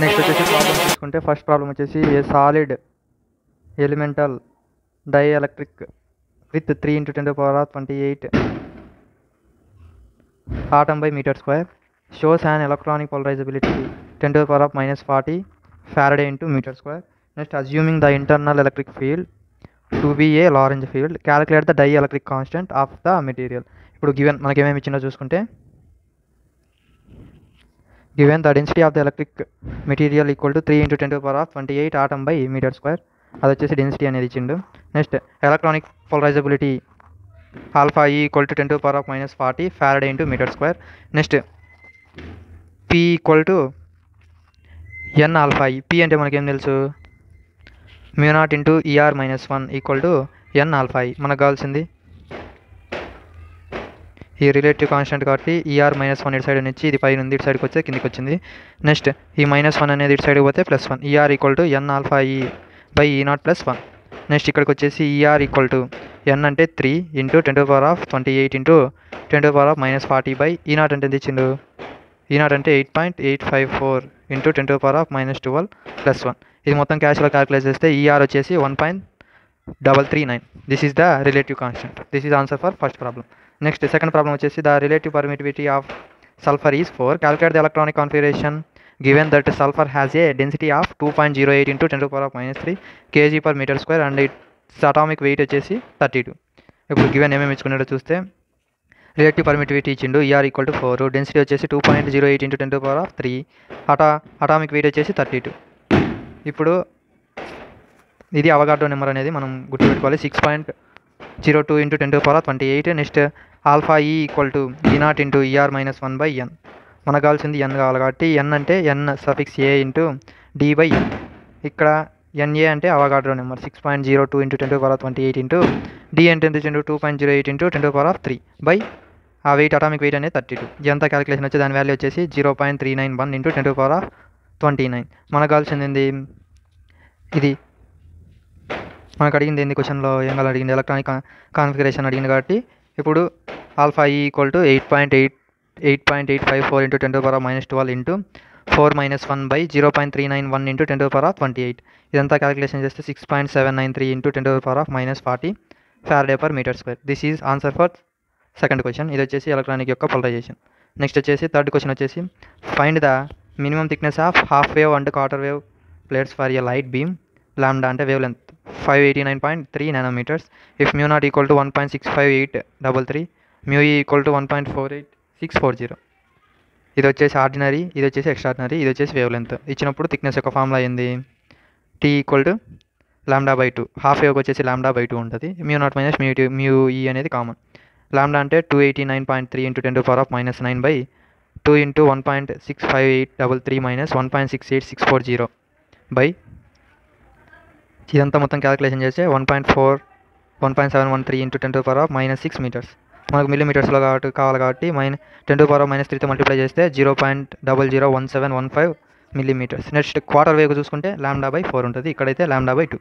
Next వచ్చేసి problem చూసుకుంటే first problem వచ్చేసి a solid elemental dielectric with 3 × 10⁻28 atom by meter square shows an electronic polarizability 10⁻⁻40 Faraday into meter square. Next, assuming the internal electric field to be a Lorentz field, calculate the dielectric constant of the material. ఇప్పుడు given మనకి ఏమేమి ఇచ్చిందో చూసుకుంటే given the density of the electric material equal to 3 × 10⁻28 atom by meter square, అది వచ్చేసి density అనేది ఇచ్చిండు. Next electronic polarizability alpha E equal to 10⁻⁻40 Faraday into meter square. Next P equal to N alpha E. P అంటే మనకేం తెలుసు, μ0 into E R -1 equal to N alpha E. మనకు కావాల్సింది ఈ రిలేటివ్ కాన్స్టెంట్ కాబట్టి ఈఆర్ -1 ఇటు సైడ్ నుంచి ఇది పైన ఉంది, ఇటు సైడ్కి వచ్చే కిందికి వచ్చింది. నెక్స్ట్ ఈ -1 అనేది ఇటు సైడ్కి పోతే +1. E R equal to N alpha E by E +1. Next ఇక్కడికి వచ్చేసి ఈఆర్ ఈక్వల్ టు ఎన్ అంటే 3 ఇంటూ 10⁻28 ఇంటూ 10⁻⁻40 బై ఈ0 అంటే ఎంత ఇచ్చిండు, ఈ0 అంటే 8.854 ఇంటూ 10⁻⁻12 +1. ఇది మొత్తం క్యాష్లో క్యాలిక్యులేట్ చేస్తే ఈఆర్ వచ్చేసి 1.339. This is the relative constant. This is answer for first problem. Next second problem వచ్చేసి the relative permittivity of sulphur is 4. Calculate the electronic configuration given that sulfur has a density of 2.08 into 10⁻³ kg per meter square and its atomic weight వచ్చేసి 32. ఇప్పుడు given ఏమేమి ఇచ్చుకున్నాడో చూస్తే relative permittivity ఇచ్చిండు, ER equal to 4, density వచ్చేసి 2.08 into 10⁻³ atomic weight వచ్చేసి 32. ఇప్పుడు ఇది Avogadro number అనేది మనం గుర్తుపెట్టుకోవాలి, 6.02 into 10⁻28. Next alpha E equal to ఈ0 ఇంటూ ఈఆర్ -1 బై ఎన్. మనకు కావాల్సింది ఎన్ కావాలి కాబట్టి ఎన్ అంటే N suffix A into D by N. ఇక్కడ ఎన్ఏ అంటే Avogadro number 6.02 into 10⁻28 into D అంటే ఎంత ఇచ్చిండు 2.08 into 10⁻³ బై ఆ వెయిట్ అటామిక్ వెయిట్ అనేది 32. ఇదంతా క్యాలిక్యులేషన్ వచ్చి దాని వాల్యూ వచ్చేసి 0.391 into 10⁻29. మనకు కావాల్సింది ఏంది, ఇది మనకు అడిగింది ఏంది క్వశ్చన్లో ఏం కావాలి అడిగింది, ఎలక్ట్రానిక్ కాన్ఫిగరేషన్ అడిగింది కాబట్టి ఇప్పుడు alpha E equal to 8.854 into 10⁻12 into 4 - 1 by 0.391 into 10⁻28. ఇదంతా క్యాలిక్యులేషన్ చేస్తే 6.793 into 10⁻⁻40 Faraday per meter square. This is answer for second question. ఇది వచ్చేసి ఎలక్ట్రానిక్ యొక్క పోలరైజేషన్. నెక్స్ట్ వచ్చేసి థర్డ్ క్వశ్చన్ వచ్చేసి find the minimum thickness of half wave and quarter wave plates for a light beam lambda అంటే wavelength 589.3 nanometers. If μ0 equal to 1.65833, μe equal to 1.48640. ఇది వచ్చేసి ordinary, ఇది వచ్చేసి extraordinary, ఇది వచ్చేసి wavelength. ఇచ్చినప్పుడు thickness యొక్క ఫార్ములా అయింది టీ ఈక్వల్ టు λ/2. హాఫ్ వేవ్కి వచ్చేసి λ/2 ఉంటుంది. μ0 - μe అనేది కామన్. లాంబ్డా అంటే 289.3 into 10⁻⁻9 by 2 into 1.65833 minus 1.68640 by ఇదంతా మొత్తం క్యాలిక్యులేషన్ చేస్తే 1.713 into 10⁻⁻6 మీటర్స్. మనకు మిల్లీమీటర్స్లో కావాలి కాబట్టి 10⁻⁻3తో మల్టిప్లై చేస్తే 0.001715 మిల్లీమీటర్స్. నెక్స్ట్ క్వార్టర్ వేవ్ చూసుకుంటే λ/4 ఉంటుంది, ఇక్కడైతే λ/2.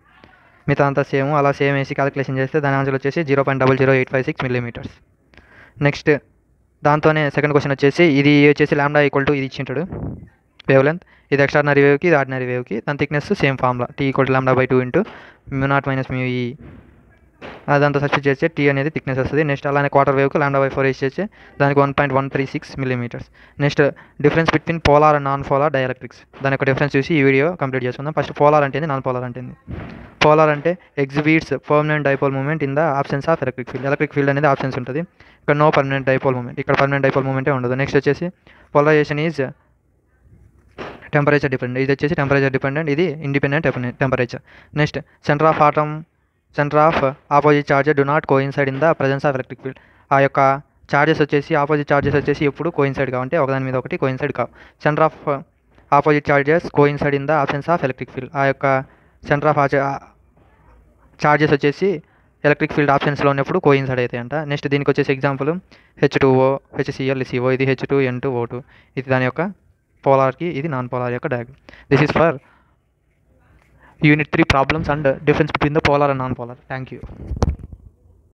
మిగతా అంతా సేమ్, అలా సేమ్ వేసి క్యాలిక్యులేషన్ చేస్తే దాని ఆన్సర్ వచ్చేసి 0.00856 మిల్లీమీటర్స్. నెక్స్ట్ దాంతోనే సెకండ్ క్వశ్చన్ వచ్చేసి ఇది వచ్చేసి λ ఈక్వల్ టు ఇది ఇచ్చింటాడు వేవ్ లెంత్, ఇది ఎక్స్ట్రాడినరీ వేవ్కి, ఇది ఆర్డినరీ వేవ్కి. దాని thickness same formula T equal to λ/2 into μ0 - μe. అదంతా సబ్స్టిట్యూట్ చేస్తే టీ అనేది థిక్నెస్ వస్తుంది. నెక్స్ట్ అలానే క్వార్టర్ వేవ్కి λ/4 వేసి చేస్తే దానికి 1.136 millimetres. Next difference between polar and non polar dielectrics, దాని యొక్క డిఫరెన్స్ చూసి ఈ వీడియో కంప్లీట్ చేసుకుందాం. ఫస్ట్ పోలార్ అంటే నాన్ పోలార్ అంటే పోలార్ అంటే exhibits permanent dipole moment in the absence of electric field. Electric field అనేది ఆబ్సెన్స్ ఉంటుంది, ఇక్కడ నో పర్మనెంట్ డైపోల్ మూమెంట్, ఇక్కడ పర్మనెంట్ డైపోల్ మూమెంటే ఉండదు. నెక్స్ట్ వచ్చేసి పోలరైజేషన్ ఈజ్ టెంపరేచర్ డిపెండెంట్, ఇది వచ్చేసి టెంపరేచర్ డిపెండెంట్, ఇది independent temperature. Next centre of opposite charges do not coincide in the presence of electric field. ఆ యొక్క చార్జెస్ వచ్చేసి ఆపోజిట్ చార్జెస్ వచ్చేసి ఎప్పుడు కోయిన్సైడ్ కావంటే ఒకదాని మీద ఒకటి కోయిన్సైడ్ కావు. Centre of opposite charges coincide in the absence of electric field. ఆ యొక్క సెంటర్ ఆఫ్ చార్జెస్ వచ్చేసి ఎలక్ట్రిక్ ఫీల్డ్ ఆప్షన్స్లో ఉన్నప్పుడు కోయిన్సైడ్ అవుతాయంట. నెక్స్ట్ దీనికి వచ్చేసి ఎగ్జాంపుల్ H2O, HCl, CO, ఇది H2N2O2. ఇది దాని యొక్క పోలార్కి, ఇది నాన్ పోలార్ యొక్క diagram. This is for unit 3 problems and difference between the polar and non polar. Thank you.